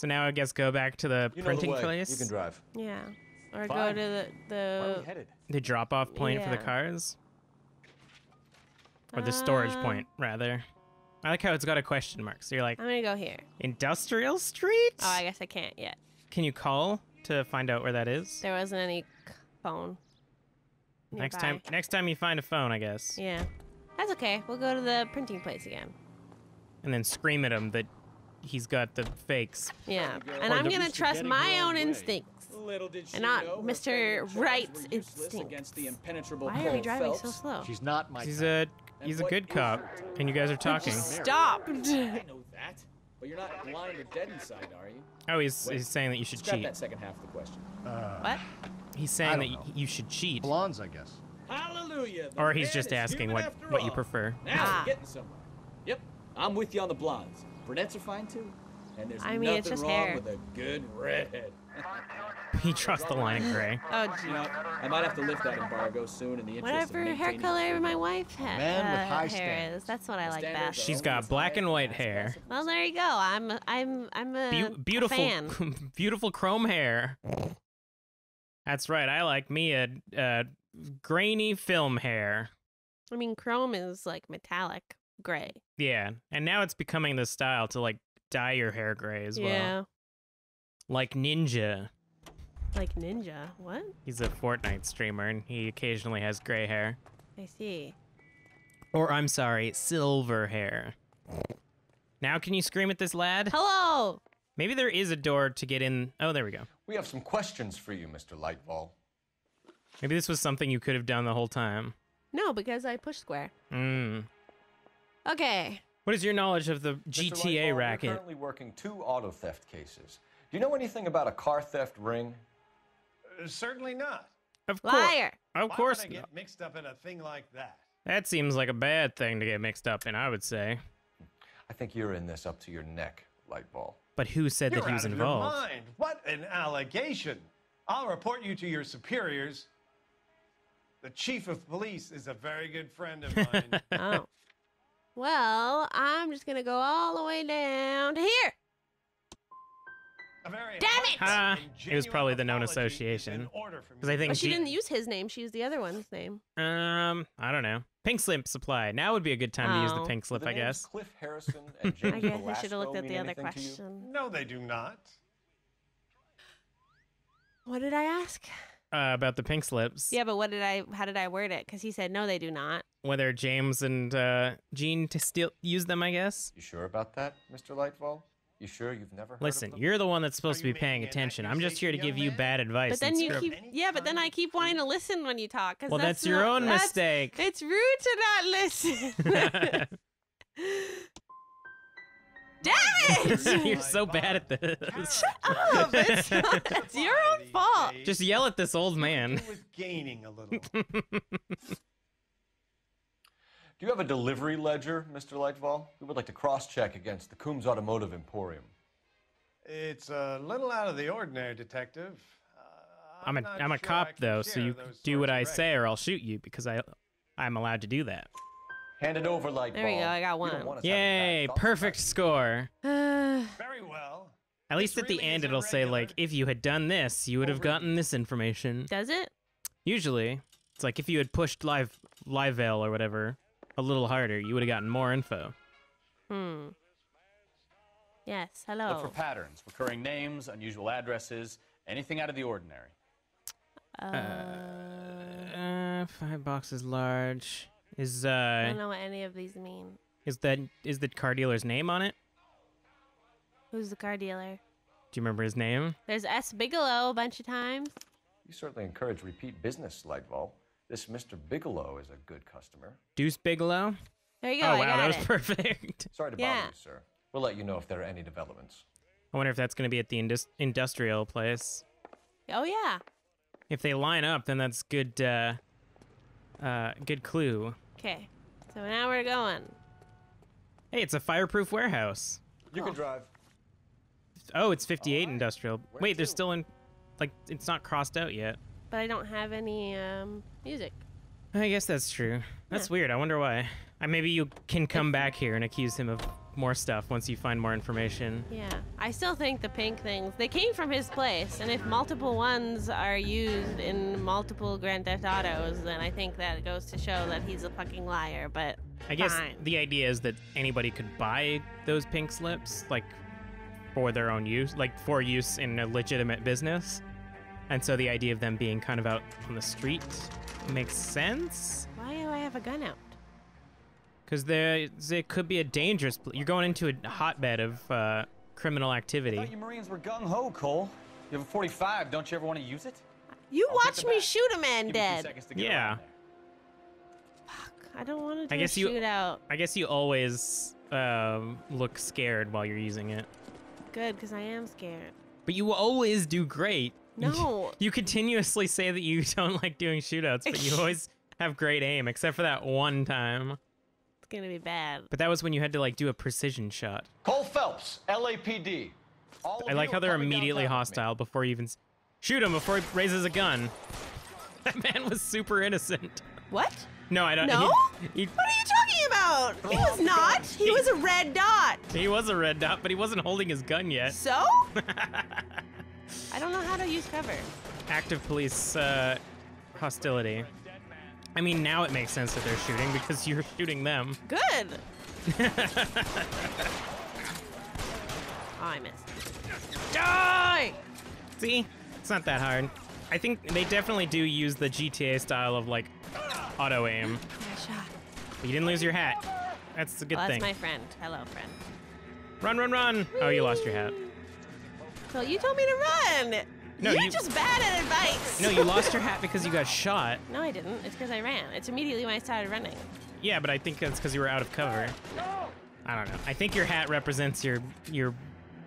So now I guess go back to the printing place. You can drive. Yeah. Or Fine. go to Where are we the headed? The drop-off point for the Yeah. cars? Or the storage point, rather. I like how it's got a question mark. So you're like, I'm gonna go here. Industrial Street? Oh, I guess I can't yet. Can you call to find out where that is? There wasn't any phone. Next nearby. time you find a phone, I guess. Yeah. That's okay. We'll go to the printing place again. And then scream at him that he's got the fakes. Yeah. And Or I'm the- gonna trust my own instincts. Little did she And not know her Mr. favorite charges Wright's were useless instincts. against the impenetrable Why are we Cole driving so Phelps. slow? She's not my He's type. a good cop, and you guys are talking. Stop. I know that, but you're not blind or dead inside, are you? Oh, he's saying that you should Scrap cheat. that second half of the question. What? He's saying that you should cheat. Blondes, I guess. Hallelujah! the Or he's man just is asking human what after you all. prefer. Now we're getting somewhere. Yep, I'm with you on the blondes. Brunettes are fine too. And there's I mean, nothing it's just wrong hair. with a good redhead. He trusts the line of gray. Oh, You know, I might have to lift that embargo soon in the interest of whatever hair maintaining color free my will. wife man with high hair standards. is. That's what I like Standards best. are She's only got as black high and white as hair. possible. Well, there you go. I'm a Beautiful, fan. beautiful chrome hair. That's right. I like me a grainy film hair. I mean, chrome is like metallic gray. Yeah, and now it's becoming the style to like dye your hair gray as well. Yeah. Like Ninja. Like ninja. What? He's a Fortnite streamer, and he occasionally has gray hair. I see. Or, I'm sorry, silver hair. Now can you scream at this lad? Hello. Maybe there is a door to get in. Oh, there we go. We have some questions for you, Mr. Lightball. Maybe this was something you could have done the whole time. No, because I pushed square. Okay. What is your knowledge of the Mr. GTA Lightball, racket? We're currently working 2 auto theft cases. Do you know anything about a car theft ring? Certainly not. Of course. Liar. Of Why course would I not. get mixed up in a thing like that? That seems like a bad thing to get mixed up in, I would say. I think you're in this up to your neck, Lightball. But who said You're that he was out of involved? Your mind. What an allegation! I'll report you to your superiors. The chief of police is a very good friend of mine. Oh. Well, I'm just gonna go all the way down to here. A very Damn it! heartfelt and It was probably the known genuine apology is association. in order from 'Cause I you. think But she G- didn't use his name. She used the other one's name. I don't know. Pink slip supply. Now would be a good time to use the Oh. pink slip, Do the I names guess. Cliff Harrison and James I guess I Velasco should have looked at mean the other anything to you? question. No, they do not. What did I ask? About the pink slips. Yeah, but how did I word it? Because he said, no, they do not. Whether James and Gene to use them, I guess. You sure about that, Mr. Lightball? You sure you've never heard Listen, of them? you're the one that's supposed Are to you be paying making an attention. I'm just here to accusation, give you young bad advice. But then and you screw- keep, yeah, but then I keep wanting to listen when you talk. 'Cause Well, that's your not- own that's- mistake. It's rude to not listen. Damn it! You're so bad at this. Oh, it's your own fault. Just yell at this old man. He was gaining a little. Do you have a delivery ledger, Mr. Lightball? We would like to cross-check against the Coombs Automotive Emporium. It's a little out of the ordinary, Detective. I'm a not I'm a sure cop I can though, so share you those do sorts what of I records. say or I'll shoot you because I'm allowed to do that. Hand it over, Lightball. There we go, I got You don't one. want us having Yay! bad thoughts Perfect about score. Very well. At least This at the really end is it'll say like, irregular. if you had done this, you would have gotten this information. Does it? Usually, it's like if you had pushed live veil or whatever a little harder, you would have gotten more info. Yes, Look for hello. patterns, recurring names, unusual addresses, anything out of the ordinary. 5 boxes large. Is I don't know what any of these mean. is the car dealer's name on it? Who's the car dealer? Do you remember his name? There's S. Bigelow a bunch of times. You certainly encourage repeat business, Lightball. This Mr. Bigelow is a good customer. Deuce Bigelow? There you go, Oh I wow, got that was it. perfect. Sorry to Yeah. bother you, sir. We'll let you know if there are any developments. I wonder if that's going to be at the industrial place. Oh, yeah. If they line up, then that's good. Good clue. Okay, so now we're going. Hey, it's a fireproof warehouse. You can drive. Oh, it's 58 industrial. Where Wait, there's to? still in, like, it's not crossed out yet. But I don't have any music. I guess that's true. That's weird. I wonder why. Maybe you can come back here and accuse him of more stuff once you find more information. Yeah, I still think the pink things, they came from his place, and if multiple ones are used in multiple Grand Theft Autos, then I think that goes to show that he's a fucking liar, but I guess fine. the idea is that anybody could buy those pink slips, like, for their own use, like, for use in a legitimate business. And so the idea of them being kind of out on the street makes sense. Why do I have a gun out? Because it could be a dangerous... You're going into a hotbed of criminal I activity. thought you Marines were gung-ho, Cole. You have a 45. Don't you ever want to use it? You I'll take watch the me bat. shoot a man Give me 2 dead. seconds to get Yeah. around there. Fuck, I don't want to do I a guess you- shootout. I guess you always look scared while you're using it. Good, because I am scared. But you always do great. No. You continuously say that you don't like doing shootouts, but you always have great aim, except for that one time. It's gonna be bad. But that was when you had to like do a precision shot. Cole Phelps, LAPD. All I of like you how are they're coming immediately downtown with me. hostile before you even shoot him before he raises a gun. That man was super innocent. What? No, I don't. No? He What are you talking about? He was not. He was a red dot. was a red dot, but he wasn't holding his gun yet. So? I don't know how to use cover. Active police hostility. I mean, now it makes sense that they're shooting because you're shooting them. Good. Oh, I missed. Die! See? It's not that hard. I think they definitely do use the GTA style of like auto aim. I shot. But you didn't lose your hat. That's the good Well, that's thing. my friend. Hello, friend. Run, run, run! Oh, you lost your hat. So you told me to run. No, You're you- just bad at advice. No, you lost your hat because you got shot. No, I didn't. It's because I ran. It's immediately when I started running. Yeah, but I think that's because you were out of cover. I don't know. I think your hat represents your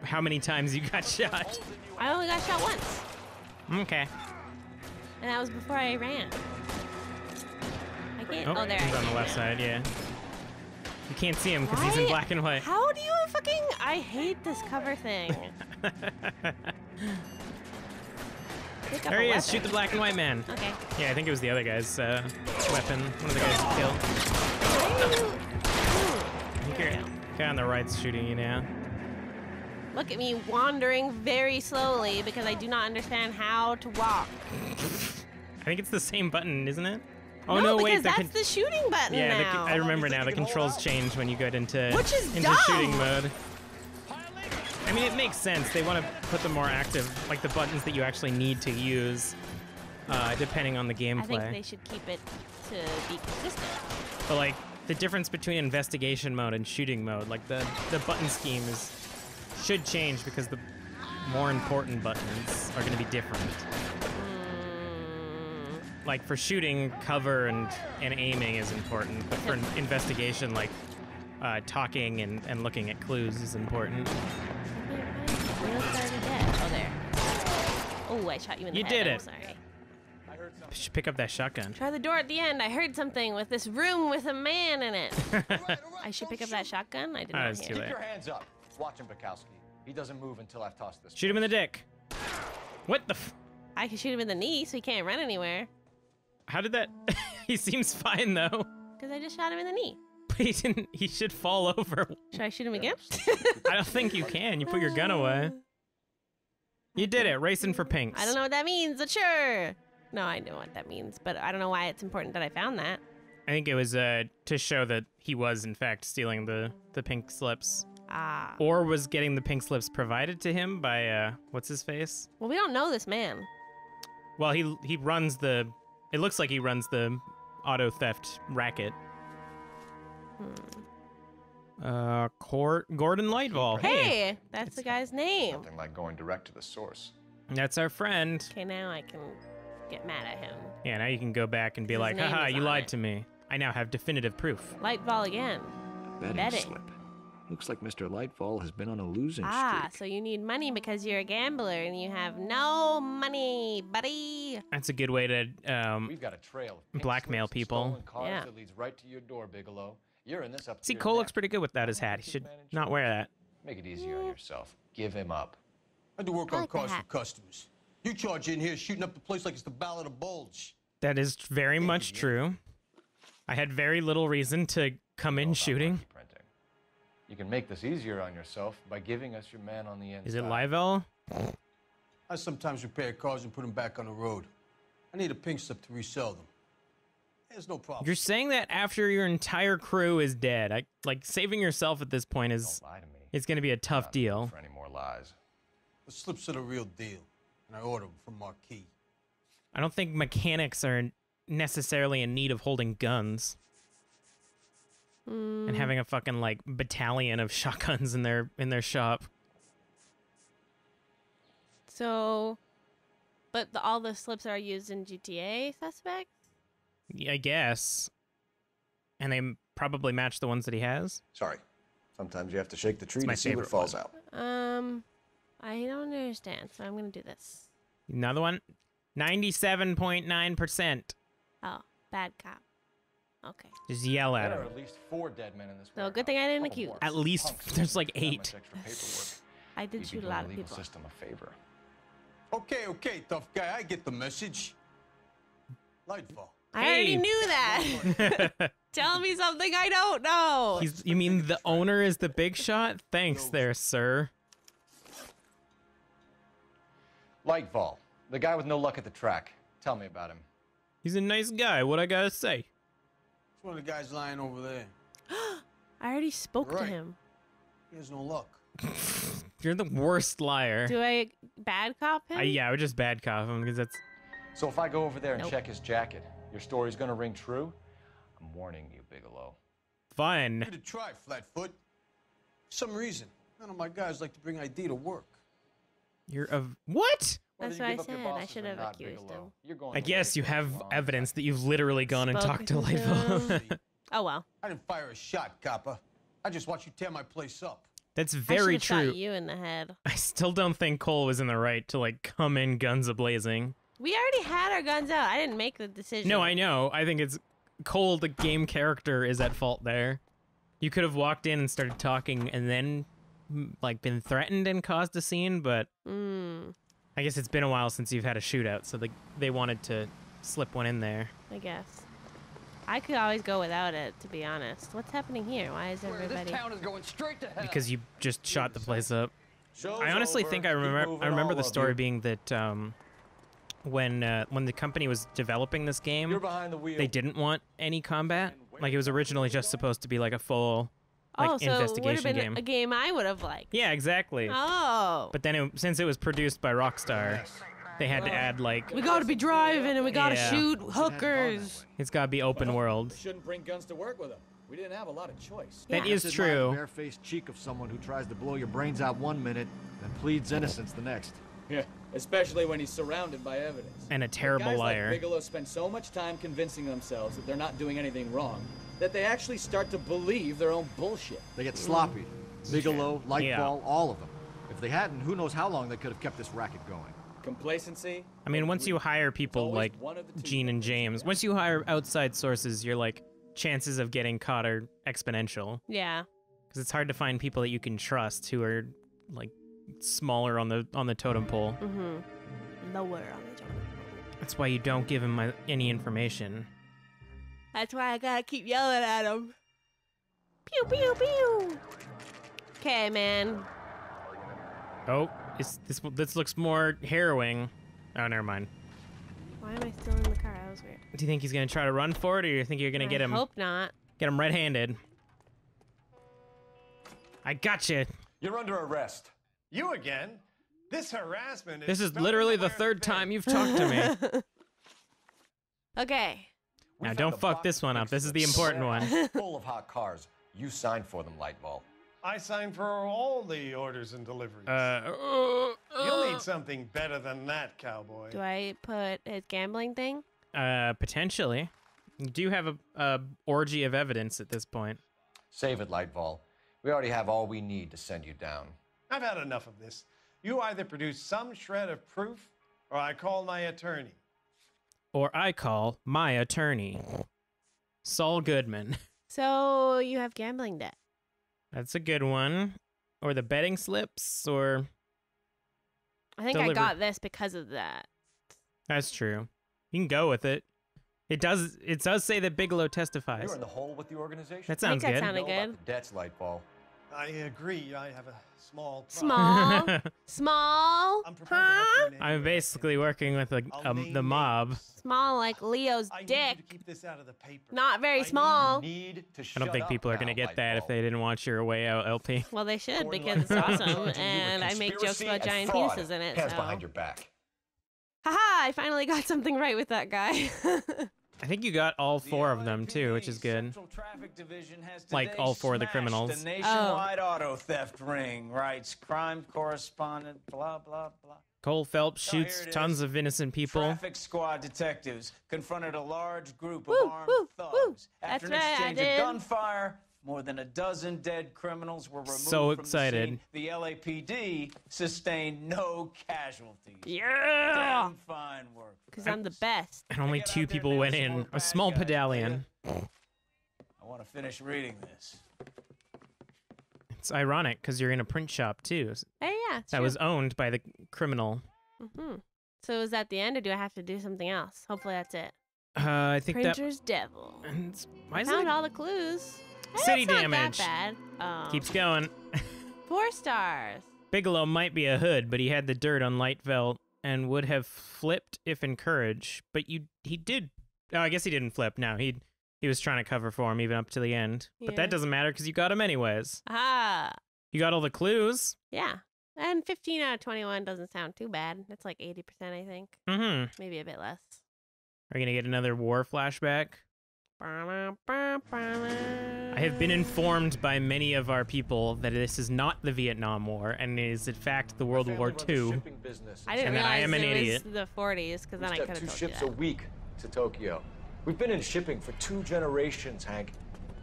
how many times you got shot. I only got shot once, Okay. and that was before I ran. I can't. Oh, there. he's I on the see left him. side. Yeah. You can't see him because he's in Why- black and white. How do you fucking? I hate this cover thing. Pick up There a he is. weapon. Shoot the black and white man. Okay. Yeah, I think it was the other guy's weapon. One of the guys you killed. I think you're guy on the right's shooting you now. Look at me wandering very slowly because I do not understand how to walk. I think it's the same button, isn't it? Oh no, wait, because that's the shooting button yeah, now. I remember think now. you The can hold controls out? change when you get into Which is into dumb. shooting mode. I mean, it makes sense. They want to put them more active, like the buttons that you actually need to use, depending on the I think gameplay. they should keep it to be consistent. But like the difference between investigation mode and shooting mode, like the button scheme should change because the more important buttons are going to be different. Like for shooting, cover and aiming is important, but for investigation, like talking and looking at clues is important. You're already dead. Oh, there. Oh, I shot you in the You head. did I'm it. sorry. You should pick up that shotgun. Try the door at the end. I heard something with this room with a man in it. I should pick up that shotgun. I did not it's too hear. late. Keep your hands up. Watch him, Bukowski. He doesn't move until I've tossed this. Shoot him in the dick. What the? I can shoot him in the knee so he can't run anywhere. How did that? He seems fine though. Because I just shot him in the knee. But he didn't. He should fall over. Should I shoot him again? I don't think you can. You put your gun away. You did it. Racing for pinks. I don't know what that means, but sure. No, I know what that means, but I don't know why it's important that I found that. I think it was to show that he was in fact stealing the pink slips, Ah. or was getting the pink slips provided to him by what's his face? Well, we don't know this man. Well, he runs the. It looks like he runs the auto theft racket. Gordon Lightval. Hey, that's the guy's name. Something like going direct to the source. That's our friend. Okay, now I can get mad at him. Yeah, now you can go back and be His like, name haha, is you on lied it. to me. I now have definitive proof. Lightball again. Betting Betting. slip. Looks like Mr. Lightfall has been on a losing Ah, streak. so you need money because you're a gambler and you have no money, buddy. That's a good way to We've got a trail of pink blackmail slips and people. stolen cars Yeah. that leads right to your door, Bigelow. You're in this up to see. your Cole looks neck. pretty good without his hat. He should not wear that. Make it easier on yourself. Give him up. I do work I on like cars the for hat. customers. You charge in here shooting up the place like it's the Ballad of Bulge. That is very much true. I had very little reason to come in shooting. Printing. You can make this easier on yourself by giving us your man on the inside. Is it Livel? I sometimes repair cars and put them back on the road. I need a pink slip to resell them. There's no problem. You're saying that after your entire crew is dead. Like, saving yourself at this point is... Don't lie to me. It's going to be a tough deal. For any more lies. The slips are the real deal, and I ordered them from Marquis. I don't think mechanics are necessarily in need of holding guns. And having a fucking, like, battalion of shotguns in their shop. So, but all the slips are used in GTA suspects? Yeah, I guess. And they probably match the ones that he has. Sorry. Sometimes you have to shake the tree my to see what favorite falls one. out. I don't understand, so I'm gonna do this. Another one? 97.9%. Oh, bad cop. Okay. Just yell at There him. are at least 4 dead men in this So good thing I didn't Couple accuse. more. At least Punks there's like don't do that 8. much extra paperwork. I did You'd be shoot a doing lot the of legal people. system a favor. Okay, tough guy, I get the message. Lightfall. I already Hey. knew that. Tell me something I don't know. You mean the owner is the big shot? Thanks there, sir. Lightfall, the guy with no luck at the track. Tell me about him. He's a nice guy. What I gotta say? It's one of the guys lying over there. I already spoke to Right. him. He has no luck. You're the worst liar. Do I bad cop him? Yeah, I would just bad cop him because that's. So if I go over there and Nope. check his jacket, your story's gonna ring true? I'm warning you, Bigelow. Fun. Give it a try, Flatfoot. For some reason, none of my guys like to bring ID to work. You're a what? That's Whether what I you give up your said. I bosses should or have not, accused Bigelow, him. you're going I to guess waste you a have long evidence time. that you've literally gone and talked to Spoken Lightfall. him. Oh well. I didn't fire a shot, copper. I just watched you tear my place up. That's I very should've shot true. you in the head. I still don't think Cole was in the right to like come in guns a-blazing. We already had our guns out. I didn't make the decision. No, I know. I think it's Cole, the game character, is at fault there. You could have walked in and started talking and then like been threatened and caused a scene, but I guess it's been a while since you've had a shootout, so they wanted to slip one in there. I guess. I could always go without it, to be honest. What's happening here? Why is everybody? is going straight to hell. Because you just shot the place up. Show's I honestly over. think I Keep remember. moving, I remember all the of story you. being that when the company was developing this game, You're behind the wheel. they didn't want any combat. Like it was originally just supposed to be like a full like oh, so it would have investigation been game. a game I would have liked. Yeah, exactly. Oh. But then since it was produced by Rockstar, they had to add like We gotta be driving and we gotta Yeah. shoot hookers. it's got to be open world. We shouldn't bring guns to work with them. We didn't have a lot of choice. That Yeah. is Just admire the true. barefaced cheek of someone who tries to blow your brains out one minute, then pleads innocence the next. Yeah, especially when he's surrounded by evidence. And a terrible Guys liar. like Bigelow spend so much time convincing themselves that they're not doing anything wrong that they actually start to believe their own bullshit. They get sloppy. Bigelow, Lightfall, Yeah. all of them. If they hadn't, who knows how long they could have kept this racket going. Complacency. I mean, once you hire people always like one of the two Gene and things. James, once you hire outside sources, your like chances of getting caught are exponential. Yeah. Because it's hard to find people that you can trust who are like smaller on the totem pole. Mm-hmm. Lower on the totem pole. That's why you don't give him any information. That's why I gotta keep yelling at him. Pew pew pew. Okay, man. Oh, this looks more harrowing. Oh, never mind. Why am I still in the car? That was weird. Do you think he's gonna try to run for it, or do you think you're gonna get him I hope not. red-handed? I gotcha. You're under arrest. You again? This harassment is This is starting literally to the wear third thin. time you've talked to me. Okay. We Now, found don't a fuck box this one of up. This is pink the slips important one. full of hot cars. You signed for them, Lightball. I signed for all the orders and deliveries. You'll need something better than that, cowboy. Do I put his gambling thing? Potentially. You do have a orgy of evidence at this point. Save it, Lightball. We already have all we need to send you down. I've had enough of this. You either produce some shred of proof, or I call my attorney. Or I call my attorney, Saul Goodman. So you have gambling debt. That's a good one. Or the betting slips, or I think Deliver. I got this because of that. that's true. You can go with it. It does say that Bigelow testifies. You're in the hole with the organization. That I think sounds that good. sounded You know about good. the debts, Lightball. I agree. I have a small Small. Small. I'm prepared to help you in any I'm way. basically working with I'll name the mob. names. Small like Leo's I need dick. you to keep this out of the paper. Not very I small. Need to I shut don't think up people are now, going to get that if Lightbulb. they didn't watch your Way Out LP. Well, they should Gordon because it's Lightbulb awesome, charging you with and I make jokes conspiracy about and giant fraud. penises in it. Hands So. behind your back. Haha! I finally got something right with that guy. I think you got all 4 of them too, which is good. Central Traffic Division has Like today all 4 of the smashed criminals. A nationwide auto theft ring, writes crime correspondent, blah, blah, blah. Cole Phelps Oh, here shoots it is. tons of innocent people. Traffic squad detectives confronted a large group Woo, of armed woo, thugs. woo. After That's an right, I exchange of did. gunfire, more than a dozen dead criminals were removed So from excited. the scene. The LAPD sustained no casualties. Yeah! Damn fine work. Because I'm the best. And only Get 2 out there people now, went some in. more A bad small guys, medallion. I want to finish reading this. It's ironic because you're in a print shop too. Hey, yeah. It's That was owned by the criminal. Mm-hmm. So is that the end, or do I have to do something else? Hopefully that's it. I think Printer's Devil. that. Why is Found it? all the clues. City It's not damage. that bad. Keeps going. 4 stars. Bigelow might be a hood, but he had the dirt on Lightveld and would have flipped if encouraged. But he did. Oh, I guess he didn't flip. No, he was trying to cover for him even up to the end. But Yeah. that doesn't matter because you got him anyways. Ah. You got all the clues. Yeah. And 15 out of 21 doesn't sound too bad. That's like 80%, I think. Mm-hmm. Maybe a bit less. Are you gonna get another war flashback? I have been informed by many of our people that this is not the Vietnam War and is in fact the World War II. I didn't And that I realize am an it idiot. was the 40s, because then I could We've have two told you ships that. a week to Tokyo. We've been in shipping for 2 generations, Hank.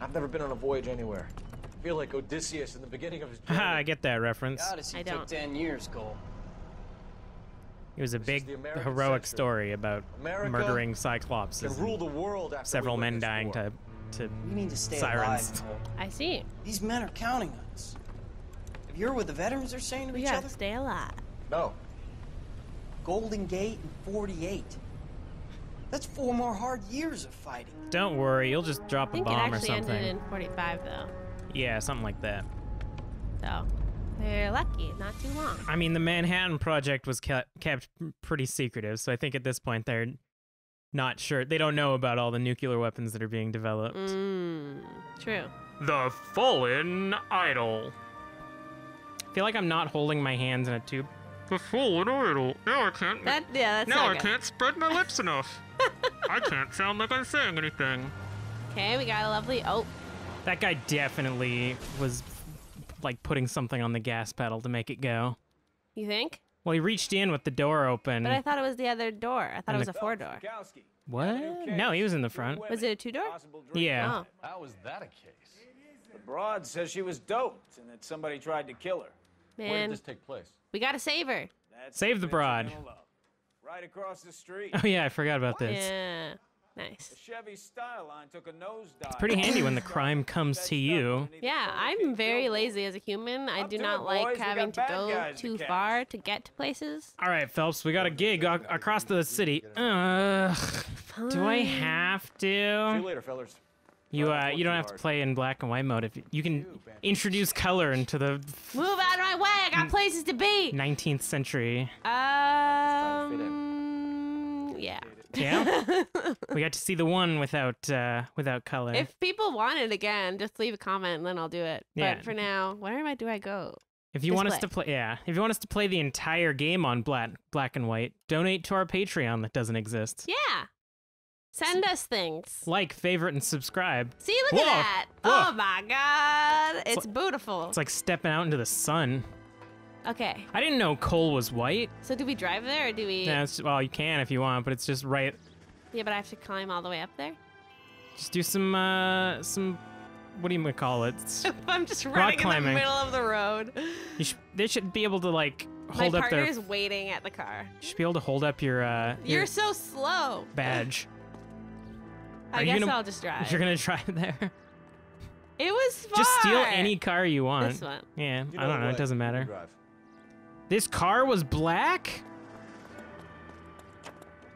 I've never been on a voyage anywhere. I feel like Odysseus in the beginning of his journey. Haha, I get that reference. Odyssey I took don't. 10 years, Cole. It was a This is big the American heroic century. story about America murdering Cyclopses Can rule the world and after several we win men this dying war. to We need to stay sirens. alive, Cole. I see. These men are counting on us. Have you heard what the veterans are saying to We each gotta other? stay alive. No. Golden Gate and 48. That's 4 more hard years of fighting. Don't worry, you'll just I drop a think it bomb or actually something. ended in 45, though. Yeah, something like that. So, they're lucky. Not too long. I mean, the Manhattan Project was kept pretty secretive, so I think at this point they're not sure. They don't know about all the nuclear weapons that are being developed. True. The Fallen Idol. I feel like I'm not holding my hands in a tube. The Fallen Idol. Now I can't. That's now not I good. can't spread my lips enough. I can't sound like I'm saying anything. Okay, we got a lovely... Oh, That guy definitely was like putting something on the gas pedal to make it go. you think? Well, he reached in with the door open. But I thought it was the other door. I thought it And was a 4-door. What? No, he was in the front. Was it a 2-door? Yeah. Oh. How was that a case? The broad says she was doped and that somebody tried to kill her. Where did Man, this take place? we gotta save her. That's Save the broad. conventional love. Right across the street. Oh yeah, I forgot about this. Yeah. Nice. The Chevy style line took a nosedive. It's pretty handy when the crime comes to you. Yeah, I'm very lazy as a human. I do to not it, like boys. We having got to bad go guys to too catch. far to get to places. All right, Phelps, we got a gig across the city. Ugh. Do I have See you to? later, fellas. You don't have to play in black and white mode. If you can introduce color into the Move out of my way! I got places to be! 19th century. Yeah. Yeah, we got to see the one without color. If people want it again, just leave a comment and then I'll do it. Yeah. But for now, where do I go? If you want us to Display. play, yeah. If you want us to play the entire game on black and white, donate to our Patreon that doesn't exist. Yeah. Send us things. Like, favorite, and subscribe. See, look Whoa, at that. whoa. Oh my god. It's beautiful. It's like stepping out into the sun. Okay. I didn't know Cole was white. So do we drive there or do we... Yeah, well, you can if you want, but it's just right. Yeah, but I have to climb all the way up there? Just do some, what do you call it? I'm just running in the climbing. middle of the road. They should be able to, like, My hold up partner their... is waiting at the car. You should be able to hold up your You're so slow. badge. I Are you guess gonna- I'll just drive. You're gonna drive there. It was far. Just steal any car you want. This one. Yeah, You I don't know. what? It doesn't You matter. drive. This car was black?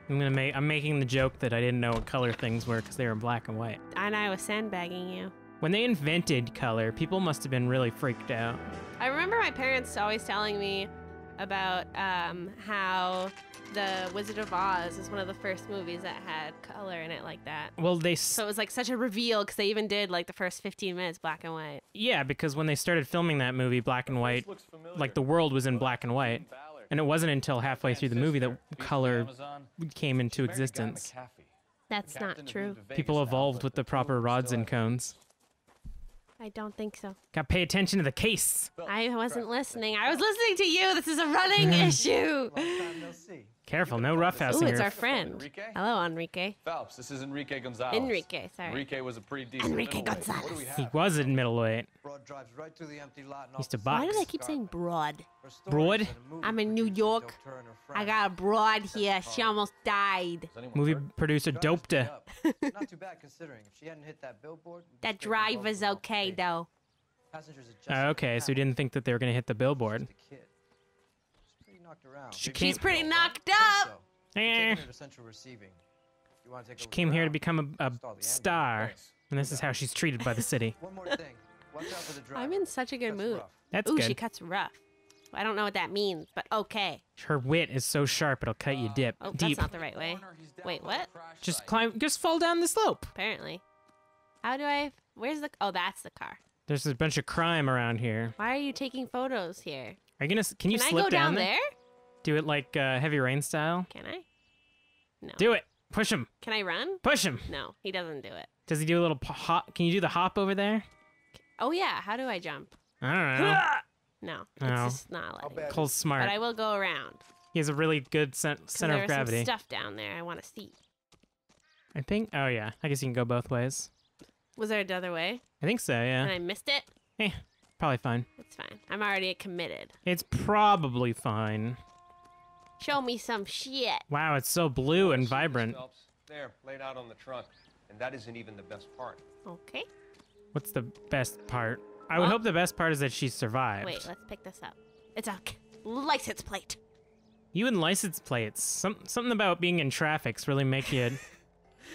I'm making the joke that I didn't know what color things were because they were black and white. And I was sandbagging you. When they invented color, people must have been really freaked out. I remember my parents always telling me about how The Wizard of Oz is one of the first movies that had color in it like that. Well, So it was like such a reveal because they even did like the first 15 minutes black and white. Yeah, because when they started filming that movie black and white, like the world was in black and white. And it wasn't until halfway through the movie that color came into existence. That's not true. People evolved with the proper rods and cones. I don't think so. Gotta pay attention to the case. I wasn't listening. I was listening to you. This is a running issue. Careful, no roughhousing. Ooh, it's our friend. Hello, Enrique. Phelps, this is Enrique Gonzalez. Enrique, sorry. Enrique was a pretty decent Enrique middleweight. Gonzalez. What do we have? He was in middleweight. Broad drives right through the empty lot and Used to Why box. do they keep saying broad? Broad? I'm in New York. I got a broad here. She almost died. Movie producer doped her. Not too bad considering. If she hadn't hit that billboard. That driver's okay, though. Passengers Okay, so you didn't think that they were gonna hit the billboard. She's pretty knocked up. She came here to become a star, and this is how she's treated by the city. One more thing. Watch out for the driver. I'm in such a good mood. That's Ooh, good. she cuts rough. I don't know what that means, but okay. Her wit is so sharp it'll cut you deep. Oh, that's not the right way. Wait, what? Just fall down the slope. Apparently. How do I... Where's the... Oh, that's the car. There's a bunch of crime around here. Why are you taking photos here? Are you gonna? Can you I slip go down there? there? Do it like Heavy Rain style. Can I? No. Do it. Push him. Can I run? Push him. No, he doesn't do it. Does he do a little hop? Can you do the hop over there? Oh, yeah. How do I jump? I don't know. No, it's No. just not letting me. Cole's smart. But I will go around. He has a really good center There of is gravity. some stuff down there I want to see. I think. Oh yeah. I guess you can go both ways. Was there another way? I think so. Yeah. And I missed it? Probably fine. It's fine. I'm already committed. It's probably fine. Show me some shit. Wow, it's so blue and vibrant. There, laid out on the trunk. And that isn't even the best part. Okay. What's the best part? I would hope the best part is that she survived. Wait, let's pick this up. It's a license plate. You and license plates. Something about being in traffic's really make you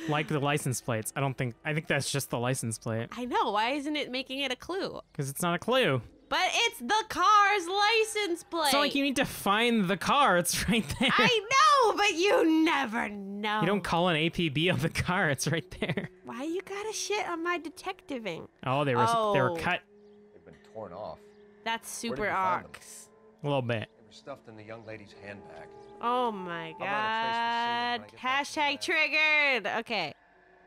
like the license plates. I think that's just the license plate. I know. Why isn't it making it a clue? Because it's not a clue. But it's the car's license plate. It's not like you need to find the car. It's right there. I know, but you never know. You don't call an APB on the car. It's right there. Why you gotta shit on my detectiving? Oh, they were cut. They've been torn off. That's Where did super you find them? ox. A little bit. They were stuffed in the young lady's handbag. Oh my How about a god. trace receipt when I get back to the Hashtag triggered. Okay.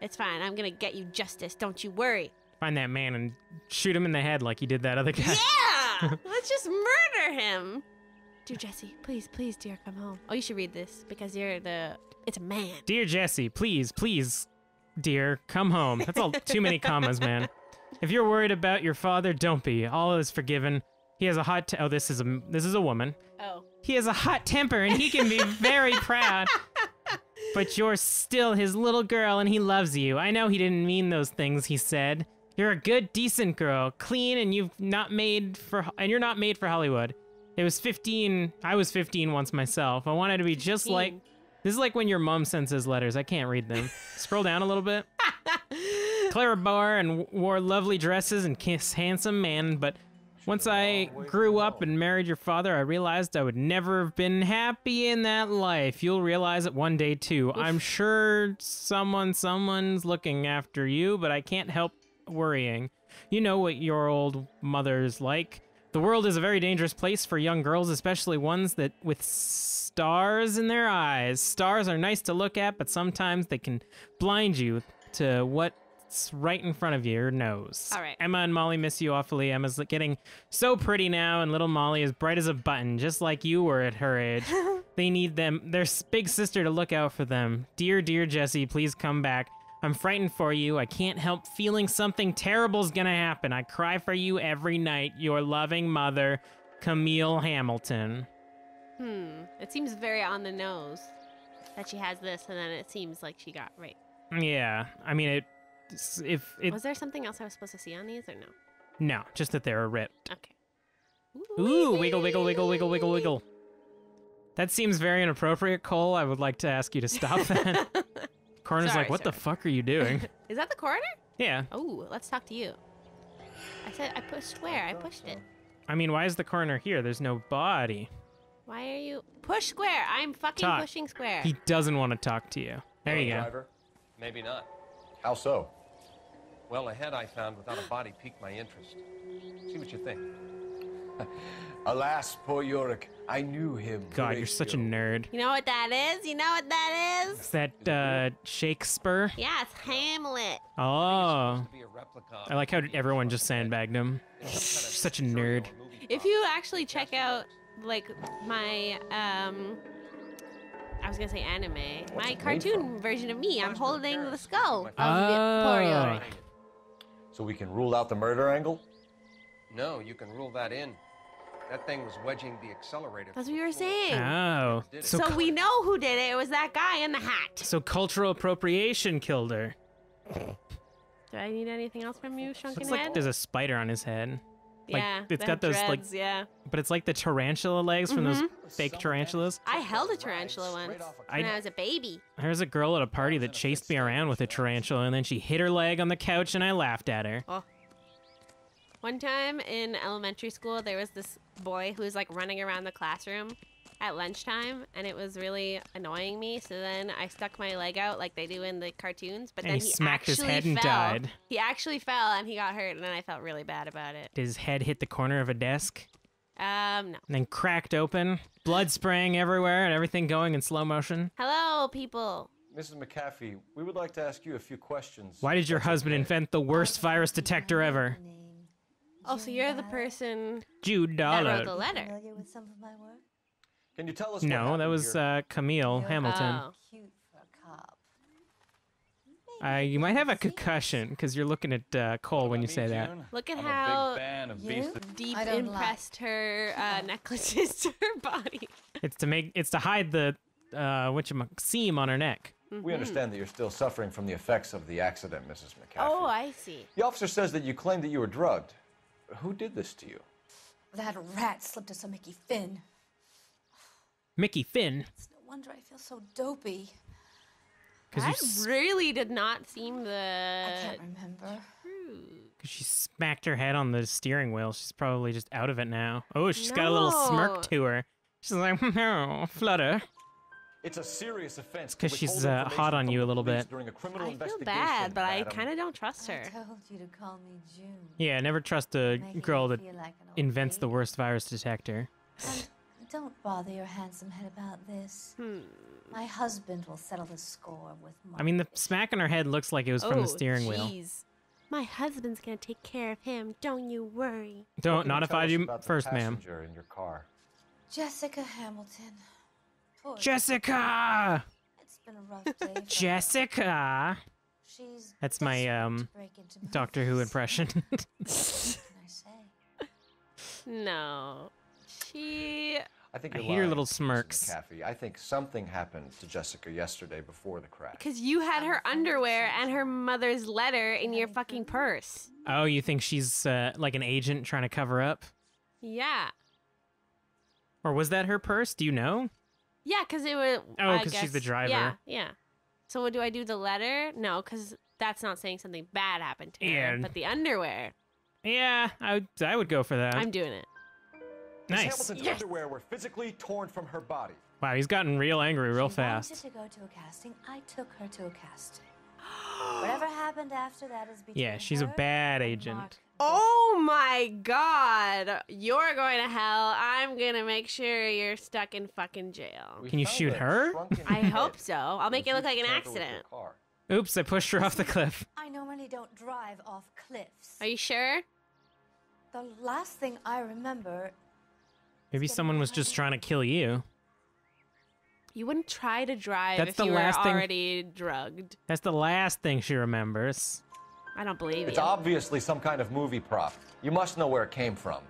It's fine. I'm gonna get you justice. Don't you worry. Find that man and shoot him in the head like you did that other guy. Yeah! Let's just murder him. Dear Jesse, please, please, dear, come home. Oh, you should read this because it's a man. Dear Jesse, please, please, dear, come home. That's all too many commas, man. If you're worried about your father, don't be. All is forgiven. He has a hot oh, this is a woman. Oh. He has a hot temper and he can be very proud. But you're still his little girl and he loves you. I know he didn't mean those things he said. You're a good, decent girl, clean, and you're not made for Hollywood. I was 15 once myself. I wanted to be just like, this is like when your mom sends his letters. I can't read them. Scroll down a little bit. Clara Barr and wore lovely dresses and kissed handsome man, but once I grew up and married your father, I realized I would never have been happy in that life. You'll realize it one day too. I'm sure someone's looking after you, but I can't help worrying. You know what your old mother's like. The world is a very dangerous place for young girls, especially ones that with stars in their eyes. Stars are nice to look at, but sometimes they can blind you to what's right in front of your nose. All right. Emma and Molly miss you awfully. Emma's getting so pretty now, and little Molly is bright as a button, just like you were at her age. They need their big sister to look out for them. Dear, dear Jesse, please come back. I'm frightened for you. I can't help feeling something terrible's gonna happen. I cry for you every night. Your loving mother, Camille Hamilton. It seems very on the nose that she has this, and then it seems like she got raped. Yeah, I mean, Was there something else I was supposed to see on these, or no? No, just that they were ripped. Okay. Ooh, wiggle, wiggle, wiggle, wiggle, wiggle, wiggle. That seems very inappropriate, Cole. I would like to ask you to stop that. Coroner's Sorry, like, what the fuck are you doing? Is that the coroner? Yeah. Oh, let's talk to you. I said I pushed square. I pushed it. I mean, why is the corner here? There's no body. Why are you... Push square. I'm fucking Talk. pushing square. He doesn't want to talk to you. There you go. Driver. Maybe not. How so? Well, a head I found without a body piqued my interest. See what you think. Alas, poor Yorick. I knew him. God, you're such a nerd. You know what that is? You know what that is? Is that Shakespeare? Yeah, it's Hamlet. Oh. Be a replica. I like how everyone just sandbagged him. Such a nerd. If you actually check out, like, my, I was gonna say anime. What's My it made cartoon from? version of me. I'm holding the skull of Oh. poor Yorick. So we can rule out the murder angle? No, you can rule that in. That thing was wedging the accelerator. That's what you were saying. Oh. So we know who did it. It was that guy in the hat. So cultural appropriation killed her. Do I need anything else from you, Shrunken Looks like Head? there's a spider on his head. Like, Yeah, it's the got those dreads, like, yeah. but it's like the tarantula legs from those fake tarantulas. I held a tarantula once when I was a baby. There's a girl at a party that chased me around with a tarantula, and then she hit her leg on the couch, and I laughed at her. Oh. One time in elementary school, there was this boy who was like running around the classroom at lunchtime, and it was really annoying me. So then I stuck my leg out like they do in the cartoons, but And then he he smacked his actually head and fell. died. He actually fell and he got hurt, and then I felt really bad about it. Did his head hit the corner of a desk? No. And then cracked open, blood spraying everywhere, and everything going in slow motion. Hello, people. Mrs. McAfee, we would like to ask you a few questions. Why did your husband invent the worst virus detector ever? Oh, so you're the person Jude that wrote Dollar. the letter. Familiar with some of my work? Can you tell us what No, happened that was here? Camille Hamilton. Oh. Cute for a cop. You might have a concussion because you're looking at Cole when you say that. Look at I'm how a big fan of beastly. deep I don't impressed her necklaces to her body. It's to hide the seam on her neck. We understand that you're still suffering from the effects of the accident, Mrs. McAfee. Oh, I see. The officer says that you claimed that you were drugged. Who did this to you? That rat slipped us a Mickey Finn. Mickey Finn. It's no wonder I feel so dopey. That really did not seem I can't remember. Because she smacked her head on the steering wheel. She's probably just out of it now. Oh, she's got a little smirk to her. She's like, no, flutter. It's a serious offense. Because she's hot on you a little bit. During a criminal I feel investigation, bad, but I madam. kind of don't trust her. I told you to call me June. Yeah, never trust a Making girl you that feel like an old invents the lady. worst virus detector. And don't bother your handsome head about this. My husband will settle the score with I mean, the Mark. smack on her head looks like it was from the steering wheel. Jeez. My husband's gonna take care of him. Don't you worry. What Don't, can not you if tell I us do about the first, ma'am. passenger in your car? Jessica Hamilton. Poor Jessica! It's been a rough day. for her. Jessica! She's That's my desperate to break into Doctor Who movies. impression. What can I say? No. She... I think I you're hear lying, little Mrs. smirks. McAfee. I think something happened to Jessica yesterday before the crash. Because you had her underwear and her mother's letter in your fucking purse. Oh, you think she's like an agent trying to cover up? Yeah. Or was that her purse? Do you know? Yeah, because it was... Oh, I 'cause she's the guess- driver. Yeah, yeah. So what, do I do the letter? No, because that's not saying something bad happened to her. Yeah. But the underwear, Yeah, I would go for that. I'm doing it. Miss Nice. Hamilton's underwear were physically torn from her body. Wow, he's gotten real angry real She fast. wanted to go to a casting. I took her to a casting. Whatever happened after that is between Yeah, she's a her bad and agent. Mark. Oh my god. You're going to hell. I'm going to make sure you're stuck in fucking jail. We Can you found shoot a her? shrunken I head hope so. I'll make it look like an tamper with your accident. car. Oops, I pushed her off the cliff. I normally don't drive off cliffs. Are you sure? The last thing I remember. Maybe someone was just trying to kill you. You wouldn't try to drive That's if the you were last thing- already drugged. That's the last thing she remembers. I don't believe It's you. obviously some kind of movie prop. You must know where it came from.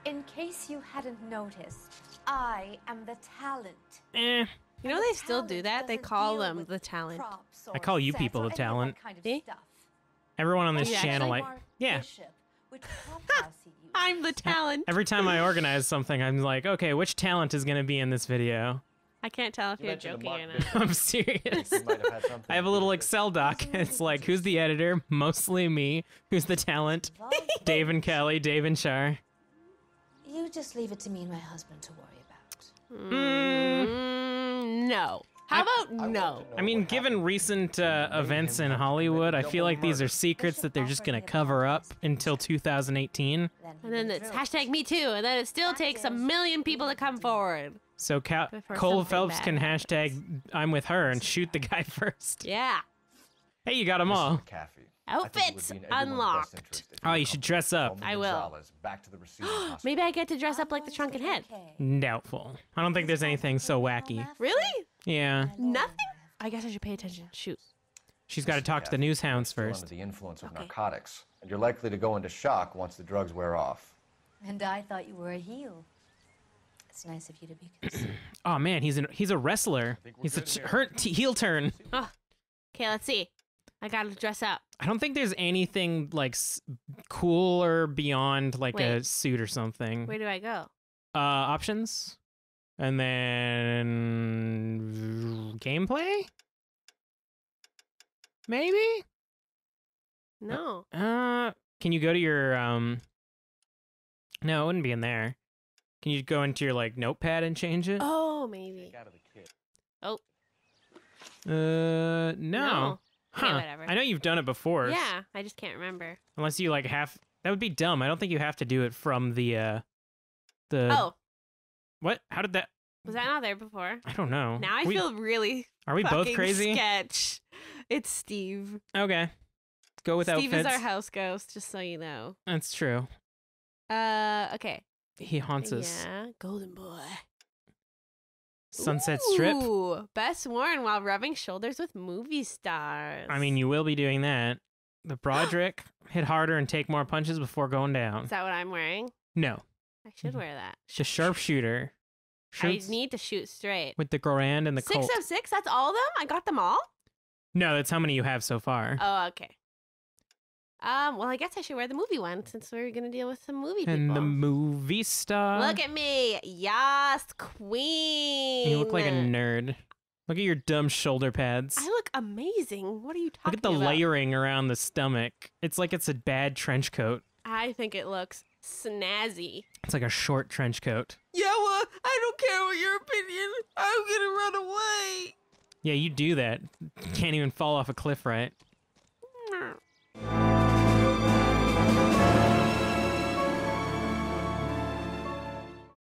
In case you hadn't noticed, I am the talent. Eh. You know they still do that? They Doesn't call deal them with the talent. props I or call you sets people or the any of that talent. kind of See? stuff. Everyone on this Yeah, channel, actually- like, Mark yeah. Bishop, which prop house he used. I'm the talent. Every time I organize something, I'm like, okay, which talent is going to be in this video? I can't tell if You you're mentioned the joking or mock not. I'm serious. You might have had something I have a little Excel doc. It's like, who's the editor? Mostly me. Who's the talent? Dave and Kelly, Dave and Char. You just leave it to me and my husband to worry about. No. How about no? I mean, given recent events in Hollywood, I feel like these are secrets that they're just gonna cover up until 2018. And then it's hashtag me too, and then it still takes a million people to come forward. So Before Cole something Phelps bad can hashtag I'm with her and shoot the guy first. Yeah. Hey, you got them all. Outfits unlocked. Oh, you should dress up. I will. Maybe I get to dress up like the Shrunken Head. Doubtful. I don't think there's anything so wacky. Really? Yeah. Nothing? I guess I should pay attention. Shoot. She's got to talk to the news hounds Still first. under the influence of narcotics, and you're likely to go into shock once the drugs wear off. And I thought you were a heel. It's nice of you to be concerned. Oh man, he's a wrestler. He's a heel turn. Oh. Okay, let's see. I gotta dress up. I don't think there's anything like cool or beyond like a Wait. suit or something. Where do I go? Options, and then gameplay. Maybe. No. Can you go to your No, it wouldn't be in there. Can you go into your like notepad and change it? Oh, maybe. Oh. No. Okay, whatever. I know you've done it before. Yeah, I just can't remember. Unless you like have that would be dumb. I don't think you have to do it from the Oh. What? How did that Was that not there before? I don't know. Now I feel really Are we both fucking crazy? Sketch. It's Steve. Okay. Let's go with Steve outfits. is our house ghost, just so you know. That's true. Okay. He haunts us. Yeah, Golden Boy. Sunset Strip. Ooh, best worn while rubbing shoulders with movie stars. I mean, you will be doing that. The Broderick, hit harder and take more punches before going down. Is that what I'm wearing? No. I should wear that. It's a sharpshooter. I need to shoot straight. With the Grand and the Colt. 6 of 6? That's all of them? I got them all? No, that's how many you have so far. Oh, okay. Well, I guess I should wear the movie one since we're gonna deal with some movie people. And the movie star. Look at me, Yas Queen. You look like a nerd. Look at your dumb shoulder pads. I look amazing. What are you talking Look at the about? layering around the stomach. It's like it's a bad trench coat. I think it looks snazzy. It's like a short trench coat. Yeah, well, I don't care what your opinion. I'm gonna run away. Yeah, you do that. Can't even fall off a cliff right.